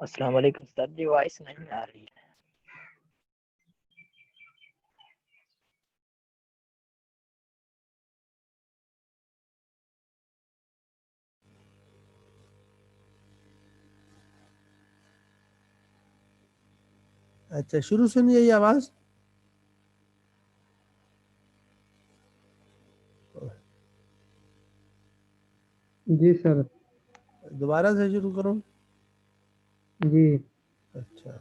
अस्सलाम वालेकुम सर जी, वॉइस नहीं आ रही है। अच्छा, शुरू से नहीं आई आवाज? जी सर। दोबारा से शुरू करो। जी अच्छा,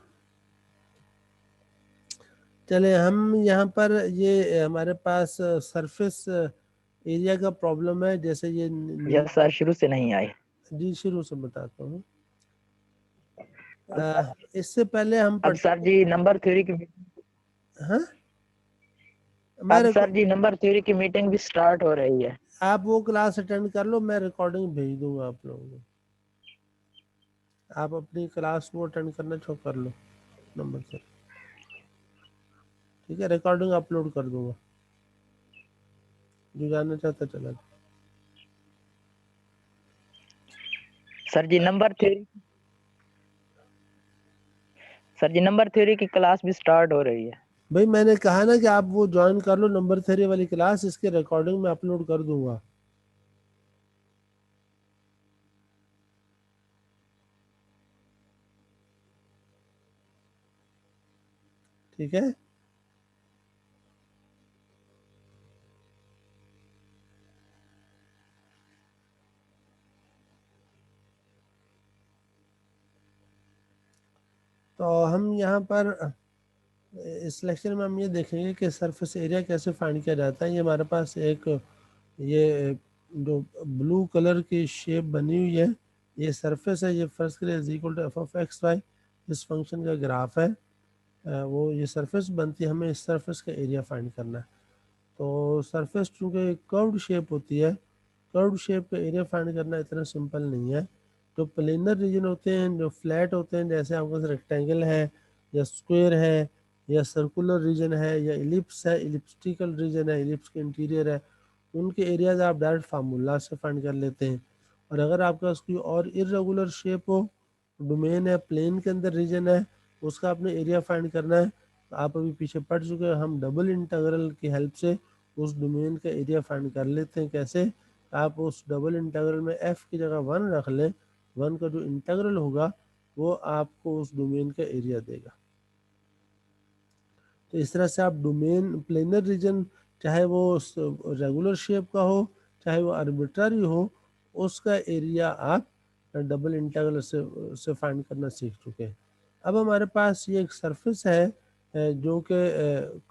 चले हम यहाँ पर ये हमारे पास सरफेस एरिया का प्रॉब्लम है। जैसे ये यस सर, शुरू से नहीं आई। जी शुरू से बताता हूँ। इससे पहले हम अब सर जी नंबर थ्योरी की हाँ अब सर जी नंबर थ्योरी की मीटिंग भी स्टार्ट हो रही है। आप वो क्लास अटेंड कर लो, मैं रिकॉर्डिंग भेज दूंगा आप लोगों को। आप अपनी क्लास को अटेंड करना छोड़ कर लो नंबर से, ठीक है? रिकॉर्डिंग अपलोड कर दूंगा, जो जानना चाहता चला। सर जी नंबर थ्योरी की क्लास भी स्टार्ट हो रही है। भाई मैंने कहा ना कि आप वो ज्वाइन कर लो नंबर थ्योरी वाली क्लास, इसके रिकॉर्डिंग में अपलोड कर दूंगा। ठीक है? तो हम यहाँ पर इस लेक्चर में हम ये देखेंगे कि सरफेस एरिया कैसे फाइंड किया जाता है। ये हमारे पास एक ये जो ब्लू कलर की शेप बनी हुई है, ये सरफेस है। ये फर्ज करें is equal to F of X Y, इस फंक्शन का ग्राफ है। वो ये सरफेस बनती है, हमें इस सरफेस का एरिया फाइंड करना है। तो सरफेस चूँकि कर्व्ड शेप होती है, कर्व्ड शेप का एरिया फाइंड करना इतना सिंपल नहीं है। जो प्लेनर रीजन होते हैं, जो फ्लैट होते हैं, जैसे आपके पास रेक्टेंगल है या स्क्वायर है या सर्कुलर रीजन है या इलिप्स है, इलिप्टिकल रीजन है, इलिप्स के इंटीरियर है, उनके एरियाज आप डायरेक्ट फार्मूला से फाइंड कर लेते हैं। और अगर आपके पास कोई और इरेगुलर शेप हो, डोमेन है, प्लेन के अंदर रीजन है, उसका आपने एरिया फाइंड करना है, तो आप अभी पीछे पढ़ चुके हैं, हम डबल इंटीग्रल की हेल्प से उस डोमेन का एरिया फाइंड कर लेते हैं। कैसे? आप उस डबल इंटीग्रल में f की जगह 1 रख लें, 1 का जो इंटीग्रल होगा वो आपको उस डोमेन का एरिया देगा। तो इस तरह से आप डोमेन प्लेनर रीजन, चाहे वो रेगुलर शेप का हो चाहे वो आर्बिट्ररी हो, उसका एरिया आप डबल इंटीग्रल से फाइंड करना सीख चुके हैं। अब हमारे पास ये एक सरफेस है जो कि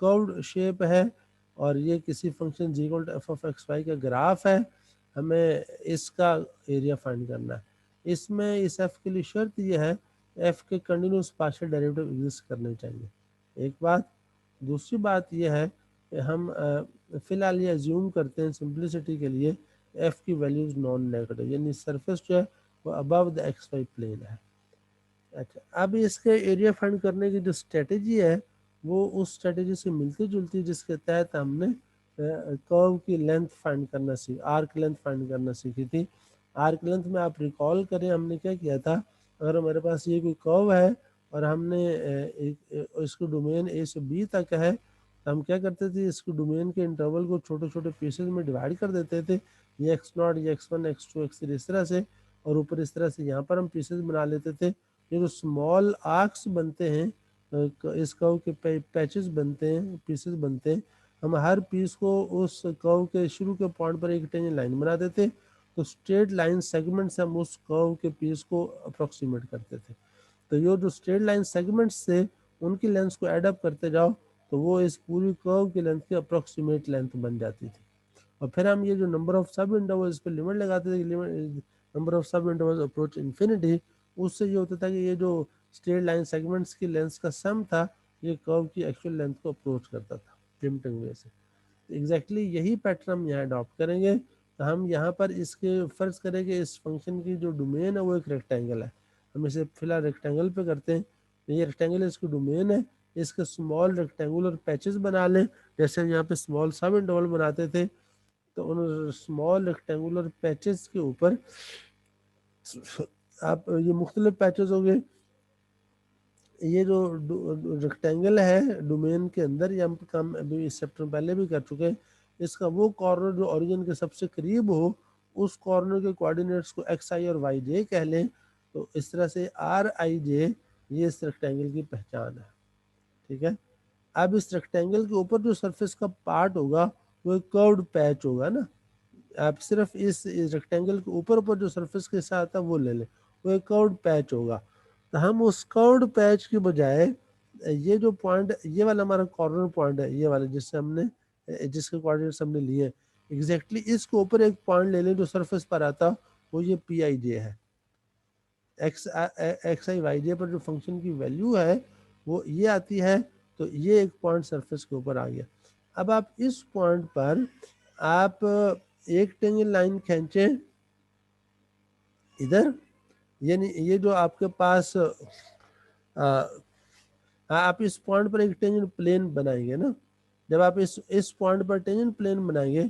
कर्व्ड शेप है, और ये किसी function G equal to F of X Y का ग्राफ है। हमें इसका एरिया फाइंड करना है। इसमें इस एफ के लिए शर्त यह है, एफ के कंटिन्यूस पार्शियल डेरिवेटिव एग्जिस्ट करने चाहिए, एक बात। दूसरी बात यह है कि हम फिलहाल ये अज्यूम करते हैं सिंपलिसिटी के लिए एफ की वैल्यूज नॉन नेगेटिव, यानी सरफेस जो है वो above the X Y plane है। अच्छा, अब इसके एरिया फाइंड करने की जो स्ट्रेटेजी है वो उस स्ट्रेटेजी से मिलती जुलती, जिसके तहत हमने कर्व की लेंथ फाइंड करना सीखी, आर्क लेंथ फाइंड करना सीखी थी। आर्क लेंथ में आप रिकॉल करें हमने क्या किया था, अगर हमारे पास ये कोई कर्व है और हमने इसको डोमेन ए से बी तक है, तो हम क्या करते थे, इसको डोमेन के इंटरवल को छोटे छोटे पीसेज में डिवाइड कर देते थे, ये एक्स नॉट, ये X one, X two, X three, इस तरह से। और ऊपर इस तरह से यहाँ पर हम पीसेज बना लेते थे। ये जो स्मॉल आर्क्स बनते हैं, इस कर्व के पैचेस बनते हैं, पीसेस बनते हैं, हम हर पीस को उस कर्व के शुरू के पॉइंट पर एक टेंजेंट लाइन बना देते, तो स्ट्रेट लाइन सेगमेंट से हम उस कर्व के पीस को अप्रोक्सीमेट करते थे। तो ये जो स्ट्रेट लाइन सेगमेंट्स से उनकी लेंथ को एड अप करते जाओ, तो वो इस पूरी कर्व की लेंथ की अप्रोक्सीमेट लेंथ बन जाती थी। और फिर हम ये जो नंबर ऑफ सब इंटरवल्स पे लिमिट लगाते थे, लिमिट नंबर ऑफ सब इंटरवल्स अप्रोच इन्फिनिटी, उससे ये होता था कि ये जो स्ट्रेट लाइन सेगमेंट्स की लेंथ का सम था, ये कर्व की एक्चुअल लेंथ को अप्रोच करता था लिमिटिंग वे से। एग्जैक्टली यही पैटर्न हम यहाँ अडॉप्ट करेंगे। तो हम यहाँ पर इसके फर्ज करेंगे इस फंक्शन की जो डोमेन है वो एक रेक्टेंगल है, हम इसे फिलहाल रेक्टेंगल पे करते हैं। ये रेक्टेंगल इसकी डोमेन है, इसके स्मॉल रेक्टेंगुलर पैचेस बना लें, जैसे हम यहाँ पे स्मॉल सब इंटरवल बनाते थे। तो उन स्मॉल रेक्टेंगुलर पैचेस के ऊपर आप ये मुख्तलिफ पैचेस हो गए, ये जो रेक्टेंगल है डोमेन के अंदर, ये हम काम अभी इस चैप्टर में पहले भी कर चुके हैं, इसका वो कॉर्नर जो ओरिजिन के सबसे करीब हो उस कॉर्नर के कोऑर्डिनेट्स को एक्स आई और वाई जे कह लें। तो इस तरह से आर आई जे ये इस रेक्टेंगल की पहचान है। ठीक है, अब इस रेक्टेंगल के ऊपर जो सरफेस का पार्ट होगा वो एक कर्व्ड पैच होगा ना। आप सिर्फ इस रेक्टेंगल के ऊपर ऊपर जो सरफेस के साथ है वो ले लें, वो एक कर्व्ड पैच होगा। तो हम उस कर्व्ड पैच की बजाय ये जो पॉइंट, ये वाला हमारा कॉर्नर पॉइंट है, ये वाला जिससे हमने जिसके कोऑर्डिनेट्स हमने लिए, एग्जैक्टली इसके ऊपर एक पॉइंट ले लें जो सरफेस पर आता, वो ये पी आई जे है। एक्स आई वाई जे पर जो फंक्शन की वैल्यू है वो ये आती है। तो ये एक पॉइंट सरफेस के ऊपर आ गया। अब आप इस पॉइंट पर आप एक टेंजेंट लाइन खींचे इधर, यानी ये जो आपके पास आप इस पॉइंट पर एक टेंजेंट प्लेन बनाएंगे ना। जब आप इस पॉइंट पर टेंजेंट प्लेन बनाएंगे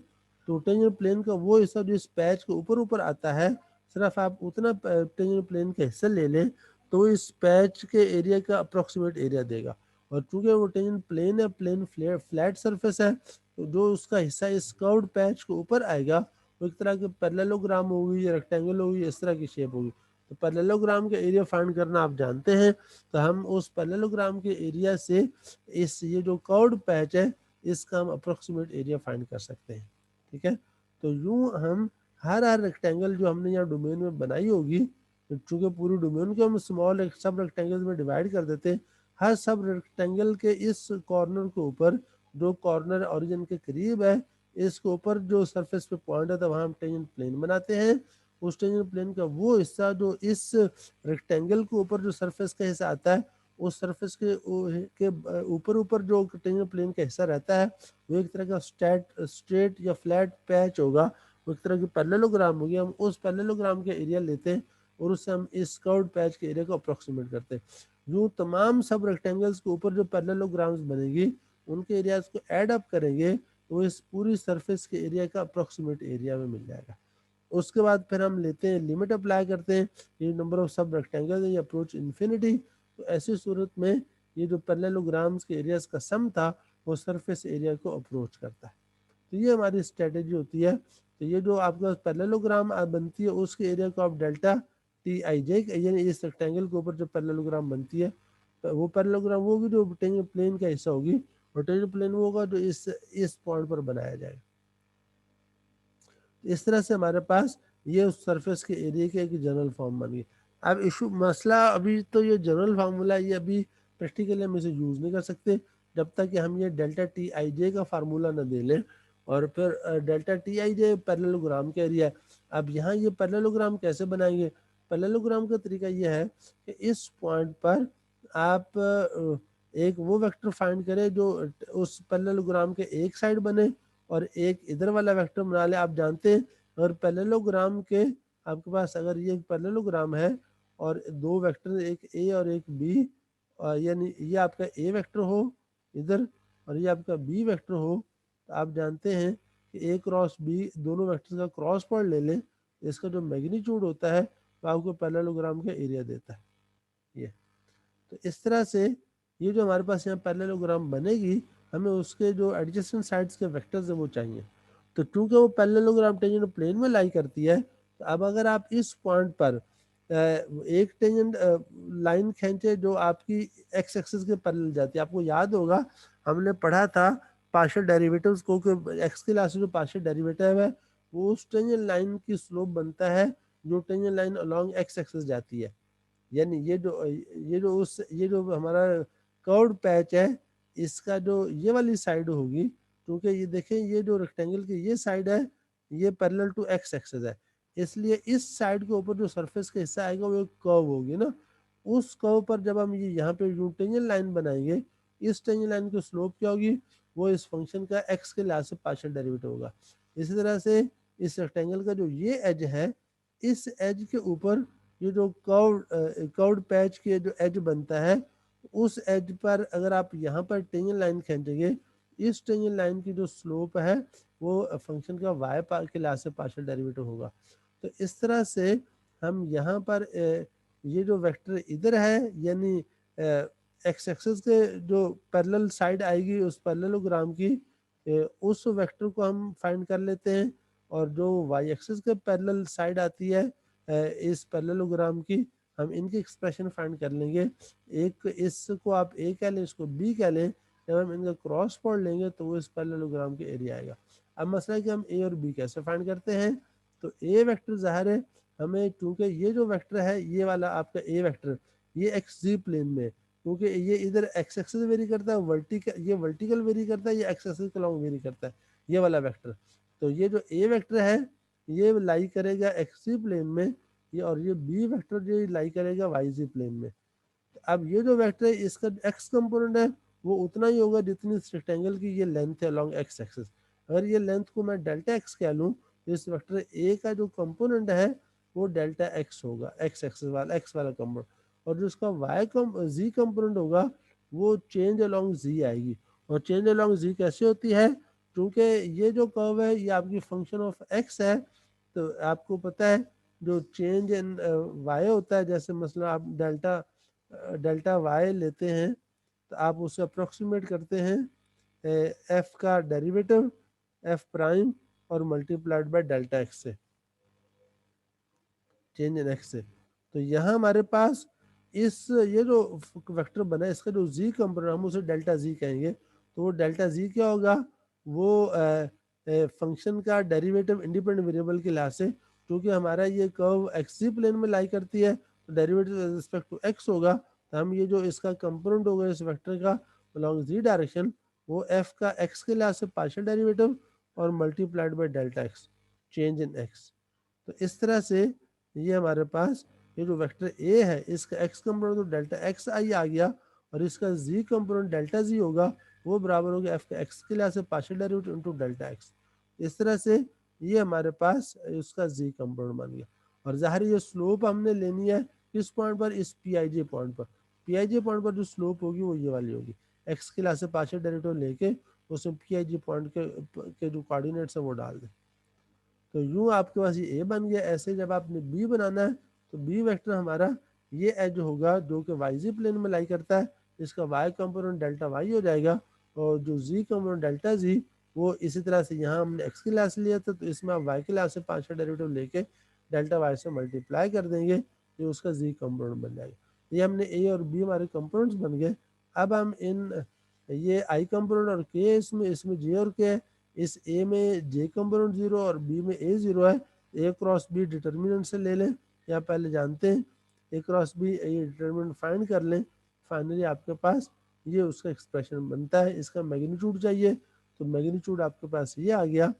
तो टेंजेंट प्लेन का वो हिस्सा जो इस पैच के ऊपर ऊपर आता है, सिर्फ आप उतना टेंजेंट प्लेन का हिस्सा ले लें तो इस पैच के एरिया का अप्रोक्सीमेट एरिया देगा। और चूंकि वो टेंजेंट प्लेन है, प्लेन फ्लैट सरफेस है, तो जो उसका हिस्सा इस कर्व्ड पैच के ऊपर आएगा वो एक तरह के पैरेललोग्राम होगी या रेक्टेंगल होगी, इस तरह की शेप होगी। तो पैरेललोग्राम का एरिया फाइंड करना आप जानते हैं, तो हम उस पैरेललोग्राम के एरिया से इस ये जो कर्व्ड पैच है इसका हम अप्रोक्सीमेट एरिया फाइंड कर सकते हैं। ठीक है, तो यूं हम हर रेक्टेंगल जो हमने यहाँ डोमेन में बनाई होगी, चूंकि पूरी डोमेन को हम स्मॉल सब रेक्टेंगल में डिवाइड कर देते हैं, हर सब रेक्टेंगल के इस कॉर्नर के ऊपर जो कॉर्नर ओरिजिन के करीब है, इसके ऊपर जो सरफेस पे पॉइंट है, तो वहां हम टेंजेंट प्लेन बनाते हैं। उस टेंजेंट प्लेन का वो हिस्सा जो इस रेक्टेंगल के ऊपर जो सरफेस का हिस्सा आता है, उस सरफेस के ऊपर ऊपर जो टेंजेंट प्लेन का हिस्सा रहता है वो एक तरह का स्ट्रेट या फ्लैट पैच होगा, वो एक तरह की पैरेललोग्राम होगी। हम उस पैरेललोग्राम के एरिया लेते हैं और उससे हम इस कर्व्ड पैच के एरिया को अप्रोक्सीमेट करते हैं। यूं तमाम सब रेक्टेंगल्स के ऊपर जो पैरेललोग्राम्स बनेगी उनके एरियाज को ऐड अप करेंगे तो इस पूरी सरफेस के एरिया का अप्रोक्सीमेट एरिया में मिल जाएगा। उसके बाद फिर हम लेते हैं लिमिट अप्लाई करते हैं, ये नंबर ऑफ सब रेक्टेंगल ये अप्रोच इन्फिनिटी। तो ऐसी सूरत में ये जो पैरेललोग्राम्स के एरियाज का सम था वो सरफेस एरिया को अप्रोच करता है। तो ये हमारी स्ट्रेटेजी होती है। तो ये जो आपका पैरेललोग्राम बनती है उसके एरिया को आप डेल्टा टी आई जे, यानी इस रेक्टेंगल के ऊपर जो पैरेललोग्राम बनती है वो पैरेललोग्राम वो भी जो टेंजेंट प्लेन का हिस्सा होगी, और टेंजेंट प्लेन वो होगा जो इस पॉइंट पर बनाया जाएगा। इस तरह से हमारे पास ये उस सरफेस के एरिया के एक जनरल फॉर्म बन गई। अब इशू मसला अभी तो ये जनरल फार्मूला ये अभी प्रैक्टिकली हम इसे यूज़ नहीं कर सकते जब तक कि हम ये डेल्टा टी आई जे का फार्मूला न दे लें। और फिर delta T I J parallelogram का एरिया। अब यहाँ ये पैरेललोग्राम कैसे बनाएंगे? पैरेललोग्राम का तरीका ये है कि इस पॉइंट पर आप एक वो वेक्टर फाइंड करें जो उस पैरेललोग्राम के एक साइड बने और एक इधर वाला वेक्टर बना ले। आप जानते हैं अगर पैरेललोग्राम के आपके पास अगर ये एक पैरेललोग्राम है और दो वेक्टर एक ए और एक बी, यानी ये आपका ए वेक्टर हो इधर और ये आपका बी वेक्टर हो, तो आप जानते हैं कि ए क्रॉस बी दोनों वेक्टर का क्रॉस प्रोडक्ट ले लें, इसका जो मैग्नीट्यूड होता है वो आपको पैरेललोग्राम का एरिया देता है। ये तो इस तरह से ये जो हमारे पास यहाँ पैरेललोग्राम बनेगी, हमें उसके जो एडजेसेंट साइड्स के वेक्टर्स है वो चाहिए। तो चूंकि वो पैरेललोग्राम टेंजेंट प्लेन में लाई करती है, तो अब अगर आप इस पॉइंट पर एक टेंजेंट लाइन खींचे जो आपकी एक्स एक्सिस के पैरेलल जाती है। आपको याद होगा हमने पढ़ा था पार्शियल डेरिवेटिव्स को कि एक्स के लास्ट जो पार्शियल डेरिवेटिव है वो उस टेंजेंट लाइन की स्लोप बनता है जो tangent line along x axis जाती है। यानी ये जो हमारा कर्व्ड पैच है इसका जो ये वाली साइड होगी, क्योंकि ये देखें ये जो रेक्टेंगल की ये साइड है ये पैरेलल टू एक्स एक्सिस है, इसलिए इस साइड के ऊपर जो सरफेस का हिस्सा आएगा वो एक कर्व होगी ना। उस कर्व पर जब हम ये यहाँ पे जो टेंजेंट लाइन बनाएंगे, इस टेंजेंट लाइन की स्लोप क्या होगी? वो इस फंक्शन का एक्स के लिहाज से पार्शियल डेरिवेटिव होगा। इसी तरह से इस रेक्टेंगल का जो ये एज है, इस एज के ऊपर ये जो कर्व्ड पैच के जो एज बनता है, उस एज पर अगर आप यहाँ पर टेंजेंट लाइन खींचेंगे, इस टेंजेंट लाइन की जो स्लोप है वो फंक्शन का वाई के लिहाज से पार्शियल डेरिवेटिव होगा। तो इस तरह से हम यहाँ पर ये जो वेक्टर इधर है यानी एक्स एक्सिस के जो पैरेलल साइड आएगी उस पैरेललोग्राम की उस वेक्टर को हम फाइंड कर लेते हैं, और जो वाई एक्सिस के पैरेलल साइड आती है इस पैरेललोग्राम की, हम इनकी एक्सप्रेशन फाइंड कर लेंगे। एक इसको आप ए कह लें, इसको बी कह लें, जब हम इनका क्रॉस प्रोडक्ट लेंगे तो वो इस पैरेललोग्राम के एरिया आएगा। अब मसला है कि हम ए और बी कैसे फाइंड करते हैं। तो ए वेक्टर ज़ाहिर है हमें, चूंकि ये जो वेक्टर है ये वाला आपका ए वेक्टर ये एक्स जी प्लेन में, क्योंकि ये इधर एक्स एक्सिस वेरी करता है, वर्टिकल ये वर्टिकल वेरी करता है, ये एक्स एक्सिस के लॉन्ग वेरी करता है ये वाला वेक्टर। तो ये जो ए वेक्टर है ये लाई करेगा एक्स जी प्लेन में, ये और ये बी वेक्टर जो लाई करेगा वाई जी प्लेन में। अब ये जो वेक्टर है इसका एक्स कंपोनेंट है वो उतना ही होगा जितनी इस रेक्टेंगल की ये लेंथ है अलॉन्ग एक्स एक्सिस। अगर ये लेंथ को मैं डेल्टा एक्स कह लूँ तो इस वेक्टर ए का जो कंपोनेंट है वो डेल्टा एक्स होगा, एक्स एक्सिस वाला एक्स वाला कंपोनेंट, और जो उसका वाई जी कंपोनेंट होगा वो चेंज अलॉन्ग जी आएगी। और चेंज अलॉन्ग जी कैसे होती है, क्योंकि ये जो कर्व है ये आपकी फंक्शन ऑफ एक्स है, तो आपको पता है जो चेंज इन वाई होता है, जैसे मसला आप डेल्टा वाई लेते हैं तो आप उसे अप्रोक्सीमेट करते हैं एफ का डेरिवेटिव एफ प्राइम और मल्टीप्लाइड बाय डेल्टा एक्स से, चेंज इन एक्स से। तो यहाँ हमारे पास इस ये जो वेक्टर बना है इसका जो जी कंपोनेंट हम उसे डेल्टा जी कहेंगे। तो वो डेल्टा जी क्या होगा, वो फंक्शन का डेरिवेटिव इंडिपेंडेंट वेरिएबल के लिहाज से, क्योंकि हमारा ये कर्व एक्स जी प्लेन में लाई करती है तो डेरिवेटिव रिस्पेक्ट टू एक्स होगा। तो हम ये जो इसका कंपोनेंट होगा इस वेक्टर का अलॉन्ग जी डायरेक्शन वो एफ का एक्स के लिहाज से पार्शियल डेरिवेटिव और multiplied by delta x change in x. तो इस तरह से ये हमारे पास ये जो वेक्टर ए है इसका एक्स कंपोनेंट तो डेल्टा एक्स आई आ गया, और इसका जी कंपोनेंट डेल्टा जी होगा वो बराबर होगा एफ का एक्स के लिहाज से partial derivative into delta x. इस तरह से ये हमारे पास उसका जी कंपोनेंट बन गया। और जाहिर ये स्लोप हमने लेनी है किस पॉइंट पर, इस पी आई जे पॉइंट पर। पी आई जे पॉइंट पर जो स्लोप होगी वो ये वाली होगी, एक्स के लिहाज से पार्शियल डेरिवेटिव लेके उसमें पी आई जे पॉइंट के जो कोऑर्डिनेट्स है वो डाल दें। तो यूं आपके पास ये ए बन गया। ऐसे जब आपने बी बनाना है तो बी वेक्टर हमारा ये एज होगा जो कि वाई जी प्लेन में लाई करता है, इसका वाई कंपोनेंट डेल्टा वाई हो जाएगा, और जो जी कंपोनेंट डेल्टा जी वो इसी तरह से यहाँ हमने एक्स के लिहाज से लिया था तो इसमें आप वाई के लिहाज से पार्शियल डेरिवेटिव लेके डेल्टा वाई से मल्टीप्लाई कर देंगे, ये उसका जी कंपोनेंट बन जाएगा। ये हमने ए और बी हमारे कंपोनेंट्स बन गए। अब हम इन ये आई कंपोनेंट और के इसमें जे और के है, इस ए में जे कंपोनेंट जीरो और बी में ए जीरो है, ए क्रॉस बी डिटर्मिनेंट से ले लें, या पहले जानते हैं ए क्रॉस बी ये डिटर्मिनेंट फाइंड कर लें। फाइनली आपके पास ये उसका एक्सप्रेशन बनता है। इसका मैग्नीट्यूड चाहिए तो मैग्नीट्यूड आपके पास ये आ गया,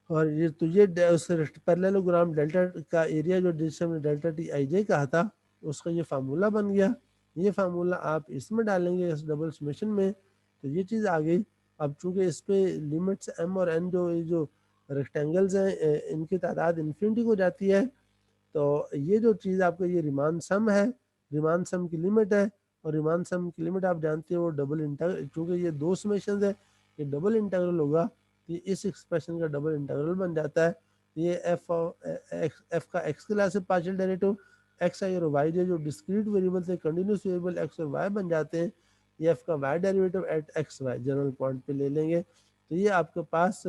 और ये तो ये पैरेललोग्राम डेल्टा का एरिया जो जिससे हमने डेल्टा टी आई जे कहा था उसका ये फार्मूला बन गया। ये फार्मूला आप इसमें डालेंगे इस डबल समेशन में तो ये चीज़ आ गई। अब चूंकि इस पे लिमिट्स एम और एन जो ये जो रेक्टेंगल्स हैं इनकी तादाद इन्फिनिटी को जाती है, तो ये जो चीज़ आपका ये रिमान सम है, रिमान सम की लिमिट है, और रिमान सम की लिमिट आप जानते हो वो डबल इंटीग्रल, चूंकि ये दो समेशन है ये डबल इंटीग्रल होगा, ये इस एक्सप्रेशन का डबल इंटीग्रल बन जाता है। ये एफ का एक्स के लिहाज से पार्शियल डेरिवेटिव एक्स आई और वाई जो डिस्क्रीट वेरिएबल से कंटिन्यूस वेरिएबल एक्स और वाई बन जाते हैं, ये एफ का Y derivative at X Y general point पे ले लेंगे, तो ये आपके पास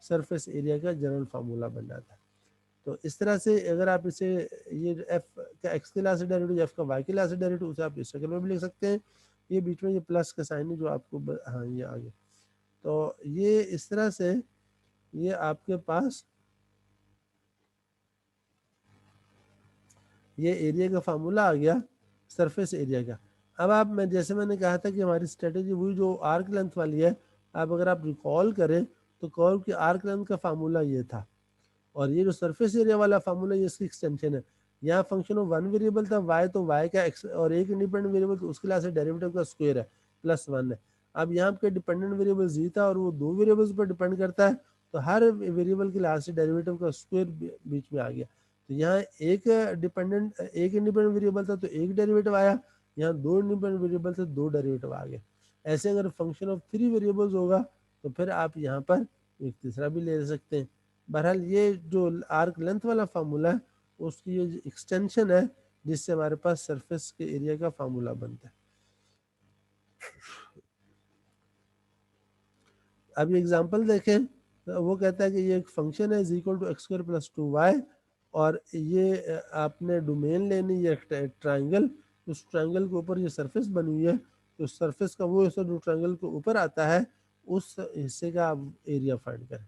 सरफेस एरिया का जनरल फार्मूला बन जाता है। तो इस तरह से अगर आप इसे ये एफ का एक्स के लिहाज से डेरिवेटिव एफ का वाई के लिहाज से डेरिवेटिव उसे आप इस शक्ल में भी लिख सकते हैं। ये बीच में ये प्लस का साइन है जो आपको हाँ ये आ गया। तो ये इस तरह से ये आपके पास ये एरिया का फार्मूला आ गया सरफेस एरिया का। अब आप मैं जैसे मैंने कहा था कि हमारी स्ट्रेटेजी हुई जो आर्क लेंथ वाली है, अब अगर आप रिकॉल करें तो कर्व की आर्क लेंथ का फार्मूला ये था, और ये जो सरफेस एरिया वाला फार्मूला ये इसकी एक्सटेंशन है। यहाँ फंक्शन ऑफ वन वेरिएबल था वाई, तो वाई का एक्स और एक इंडिपेंडेंट वेरिएबल तो उसके लिहाज से डेरिवेटिव का स्क्वायर है प्लस वन है। अब यहाँ पे डिपेंडेंट वेरिएबल जी था और वो दो वेरिएबल्स पर डिपेंड करता है, तो हर वेरिएबल के लिहाज से डेरिवेटिव का स्क्वायर बीच में आ गया। तो यहाँ एक इंडिपेंडेंट वेरिएबल था तो एक डेरिवेटिव आया, यहाँ दो इंडिपेंडेंट वेरिएबल थे दो डेरिवेटिव आ गए। ऐसे अगर फंक्शन ऑफ थ्री वेरिएबल्स होगा तो फिर आप यहाँ पर एक तीसरा भी ले सकते हैं। बहरहाल ये जो आर्क लेंथ वाला फार्मूला है उसकी ये एक्सटेंशन है जिससे हमारे पास सरफेस के एरिया का फार्मूला बनता है। अब ये एग्जांपल देखें तो वो कहता है कि ये एक फंक्शन है equal to X square plus 2y और ये आपने डोमेन लेनी, ये ट्राइंगल, उस ट्राइंगल के ऊपर ये सरफेस बनी हुई है, तो सरफेस का वो हिस्सा जो ट्राइंगल के ऊपर आता है उस हिस्से का आप एरिया फाइंड करें।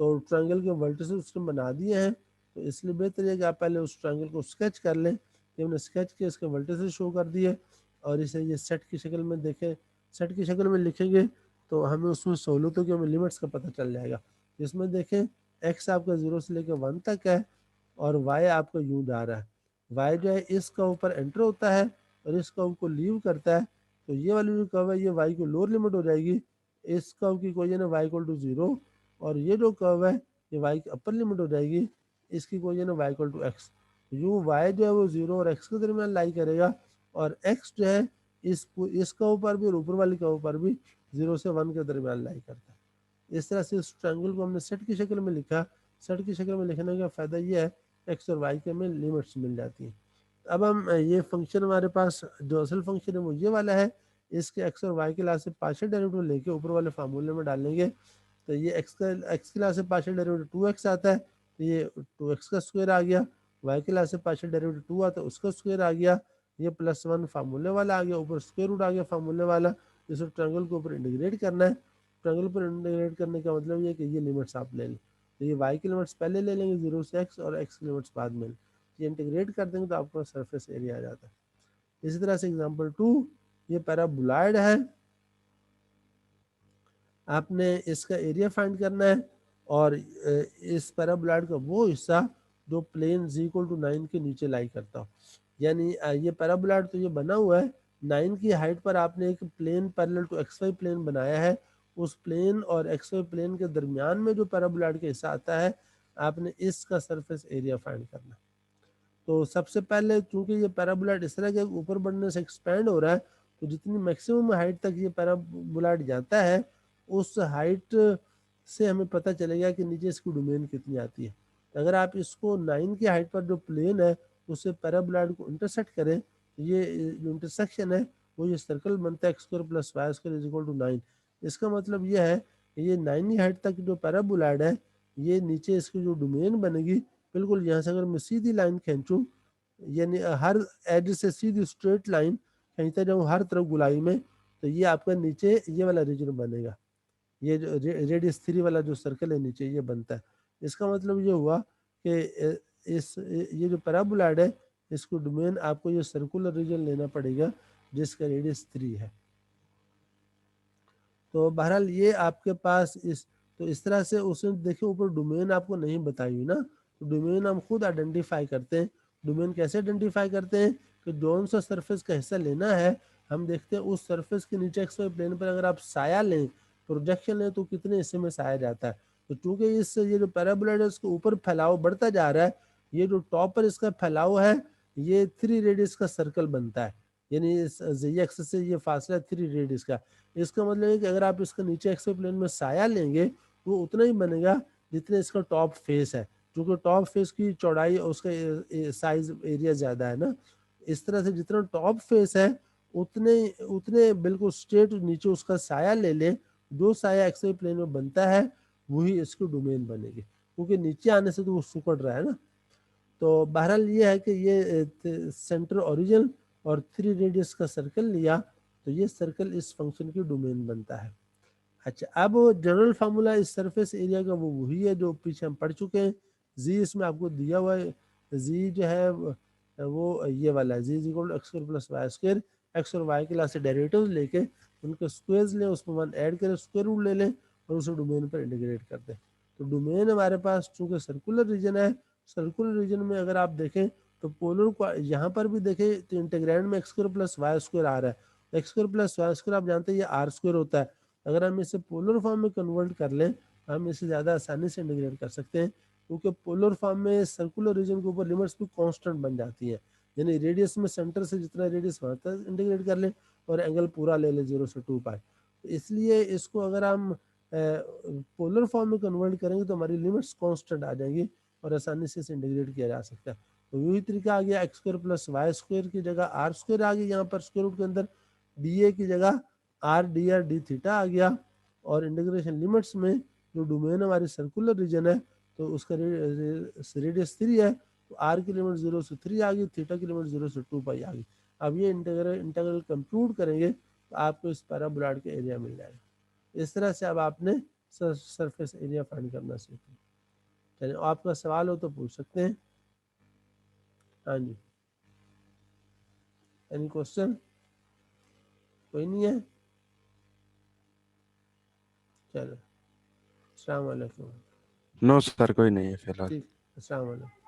तो ट्राइंगल के वर्टिसेस उसने बना दिए हैं, तो इसलिए बेहतर है कि आप पहले उस ट्राइंगल को स्केच कर लें। ये हमने स्केच किया, इसके वर्टिसेस शो कर दिए और इसे ये सेट की शक्ल में देखें, सेट की शक्ल में लिखेंगे तो हमें उसमें सहूलत हो कि हमें लिमिट्स का पता चल जाएगा। इसमें देखें एक्स आपका 0 से लेकर 1 तक है और वाई आपका यूं जा रहा है। वाई जो है इस कर्व पर एंटर होता है और इस कर्व को लीव करता है, तो ये वाली जो कर्व है ये वाई की लोअर लिमिट हो जाएगी। इस कर्व की इक्वेशन है वाई इक्वल टू 0 और ये जो कर्व है ये वाई की अपर लिमिट हो जाएगी, इसकी इक्वेशन है वाई इक्वल टू एक्स। यूं वाई जो है वो 0 और एक्स के दरमियान लाई करेगा और एक्स जो है इस कर्व पर भी और ऊपर वाली कर्व पर भी 0 से 1 के दरमियान लाई करता है। इस तरह से इस ट्रायंगल को हमने सेट की शक्ल में लिखा। सेट की शक्ल में लिखने का फायदा ये है एक्स और वाई के हमें लिमिट्स मिल जाती हैं। अब हम ये फंक्शन हमारे पास जो असल फंक्शन है वो ये वाला है, इसके एक्स और वाई के लास्ट से पार्शियल डेरिवेटिव लेके ऊपर वाले फार्मूले में डालेंगे तो ये एक्स के लास्ट से पार्शियल डेरिवेटिव 2x आता है, तो ये 2x का स्क्वायर आ गया। वाई के लास्ट से पार्शियल डेरिवेटिव 2 आता है, उसका स्क्वायर आ गया। ये +1 फार्मूले वाला आ गया, ऊपर स्क्वायर रूट आ गया फार्मूले वाला। इसे ट्रायंगल के ऊपर इंटीग्रेट करना है। ट्रायंगल पर इंटीग्रेट करने का मतलब ये कि ये लिमिट्स आप ले लें, तो ये वाई की लिमिट्स पहले ले लेंगे 0 से x और x की लिमिट्स बाद में। ये इंटीग्रेट कर देंगे तो आपको सरफेस एरिया आ जाता है। इसी तरह से एग्जांपल 2, ये पैराबोलॉइड है, आपने इसका एरिया फाइंड करना है और इस पैराबोलॉइड का वो हिस्सा जो प्लेन z=9 के नीचे लाई करता हो। यानी ये पैराबोलॉइड तो ये बना हुआ है 9 की हाइट पर, आपने एक plane parallel to xy plane बनाया है। उस प्लेन और xy प्लेन के दरमियान में जो पैराबोलॉइड का हिस्सा आता है, आपने इसका सरफेस एरिया फाइंड करना है। तो सबसे पहले चूंकि ये पैराबोलॉइड इस तरह के ऊपर बढ़ने से एक्सपैंड हो रहा है, तो जितनी मैक्सिमम हाइट तक ये पैराबोलॉइड जाता है उस हाइट से हमें पता चलेगा कि नीचे इसकी डोमेन कितनी आती है। तो अगर आप इसको 9 की हाइट पर जो प्लेन है उससे पैराबोलॉइड को इंटरसेक्ट करें, ये जो इंटरसेक्शन है वो ये सर्कल बनता है x² + y² = 9। इसका मतलब ये है कि ये 9 की हाइट तक जो पैराबोलॉइड है, ये नीचे इसकी जो डोमेन बनेगी बिल्कुल यहाँ से अगर मैं सीधी लाइन खींचूं, यानी हर एज से सीधी स्ट्रेट लाइन खींचता जाऊँ हर तरफ गुलाई में, तो ये आपका नीचे ये वाला रीजन बनेगा। ये जो रेडियस 3 वाला जो सर्कल है नीचे ये बनता है। इसका मतलब ये हुआ कि ये जो पैराबोलॉइड है इसको डोमेन आपको ये सर्कुलर रीजन लेना पड़ेगा जिसका रेडियस 3 है। तो बहरहाल ये आपके पास इस तरह से उसने देखिए ऊपर डोमेन आपको नहीं बताई हुई ना, तो डोमेन हम खुद आइडेंटिफाई करते हैं। डोमेन कैसे आइडेंटिफाई करते हैं कि जौन सा सरफेस का हिस्सा लेना है, हम देखते हैं उस सरफेस के नीचे एक्स-वाई प्लेन पर अगर आप साया लें, प्रोजेक्शन लें, तो कितने हिस्से में साया जाता है। तो चूंकि ये जो पैराबोलॉइड है उसके ऊपर फैलाव बढ़ता जा रहा है, ये जो टॉप पर इसका फैलाव है ये 3 रेडियस का सर्कल बनता है, यानी इस z एक्सिस से ये फासला 3 रेडियस का। इसका मतलब है कि अगर आप इसका नीचे एक्स प्लेन में साया लेंगे तो उतना ही बनेगा जितना इसका टॉप फेस है, क्योंकि टॉप फेस की चौड़ाई और उसका साइज एरिया ज्यादा है ना। इस तरह से जितना टॉप फेस है उतने उतने बिल्कुल स्ट्रेट नीचे उसका साया ले ले, जो साया एक्स प्लेन में बनता है वही इसकी डोमेन बनेगी, क्योंकि नीचे आने से तो वो सिकुड़ रहा है ना। तो बहरहाल ये है कि ये सेंटर ओरिजिन और 3 रेडियस का सर्कल लिया, तो ये सर्कल इस फंक्शन की डोमेन बनता है। अच्छा, अब जनरल फार्मूला इस सरफेस एरिया का वो वही है जो पीछे हम पढ़ चुके हैं। जी इसमें आपको दिया हुआ है, जी जो है वो ये वाला है, जी = x² + y²। एक्स और वाई के लास्ट से डेरिवेटिव लेके उनके स्क्वायर्स लें, उसमें 1 ऐड करें, स्क्वायर रूट ले लें और उसे डोमेन पर इंटीग्रेट कर दें। तो डोमेन हमारे पास चूंकि सर्कुलर रीजन है, सर्कुलर रीजन में अगर आप देखें तो पोलर को यहाँ पर भी देखें तो इंटीग्रैंड में x² + y² आ रहा है। x² + y² आप जानते हैं ये r² होता है। अगर हम इसे पोलर फॉर्म में कन्वर्ट कर लें, हम इसे ज़्यादा आसानी से इंटीग्रेट कर सकते हैं, क्योंकि पोलर फॉर्म में सर्कुलर रीजन के ऊपर लिमिट्स भी कांस्टेंट बन जाती हैं। यानी रेडियस में सेंटर से जितना रेडियस वहाँ तक इंटीग्रेट कर लें और एंगल पूरा ले लें 0 से 2 पाई। तो इसलिए इसको अगर हम पोलर फॉर्म में कन्वर्ट करेंगे तो हमारी लिमिट्स कांस्टेंट आ जाएंगी और आसानी से इसे इंटीग्रेट किया जा सकता है। तो वही तरीका आ गया, X square plus Y square की जगह आर स्क्वायर आ गया, यहाँ पर स्क्वायर रूट के अंदर डी ए की जगह R D R D theta आ गया। और इंटीग्रेशन लिमिट्स में जो डोमेन हमारी सर्कुलर रीजन है तो उसका रेडियस 3 है, तो आर की लिमिट 0 से 3 आ गई, थीटा की लिमिट 0 से 2 पाई आ गई। अब ये इंटीग्रल कंप्यूट करेंगे तो आपको इस पैराबोलॉइड का एरिया मिल जाएगा। इस तरह से अब आपने सरफेस एरिया फाइंड करना सीखा। चलिए, आपका सवाल हो तो पूछ सकते हैं। हाँ जी, एनी क्वेश्चन? कोई नहीं है? चलो, अस्सलाम वालेकुम। नो सर, कोई नहीं है फिलहाल। ठीक, अस्सलाम वालेकुम।